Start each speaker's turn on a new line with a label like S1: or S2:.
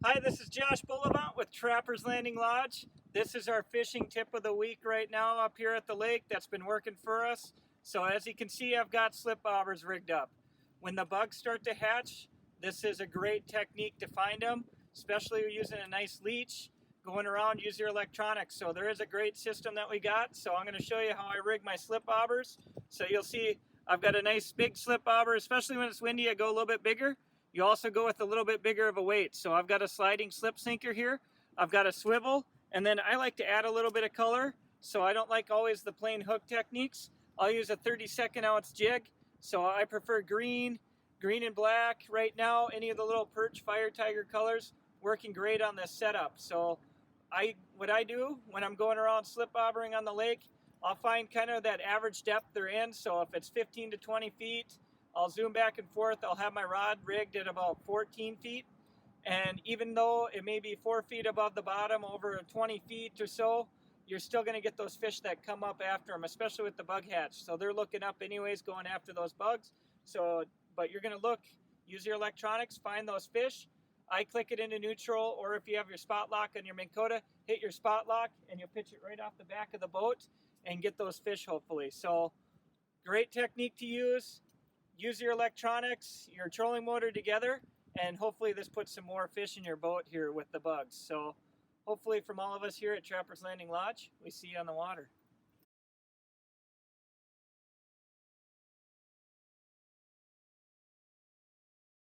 S1: Hi, this is Josh Bullivant with Trapper's Landing Lodge. This is our fishing tip of the week right now up here at the lake that's been working for us. So as you can see, I've got slip bobbers rigged up. When the bugs start to hatch, this is a great technique to find them, especially using a nice leech. Going around, use your electronics. So there is a great system that we got. So I'm going to show you how I rig my slip bobbers. So you'll see I've got a nice big slip bobber, especially when it's windy, I go a little bit bigger. You also go with a little bit bigger of a weight. So I've got a sliding slip sinker here. I've got a swivel, and then I like to add a little bit of color. So I don't like always the plain hook techniques. I'll use a 32nd ounce jig. So I prefer green and black. Right now, any of the little perch fire tiger colors working great on this setup. So what I do when I'm going around slip bobbering on the lake, I'll find kind of that average depth they're in. So if it's 15 to 20 feet, I'll zoom back and forth. I'll have my rod rigged at about 14 feet. And even though it may be 4 feet above the bottom, over 20 feet or so, you're still going to get those fish that come up after them, especially with the bug hatch. So they're looking up anyways, going after those bugs. So, but you're going to look, use your electronics, find those fish. I click it into neutral, or if you have your spot lock on your Minn Kota, hit your spot lock and you'll pitch it right off the back of the boat and get those fish hopefully. So great technique to use. Use your electronics, your trolling motor together, and hopefully this puts some more fish in your boat here with the bugs. So hopefully from all of us here at Trapper's Landing Lodge, we see you on the water.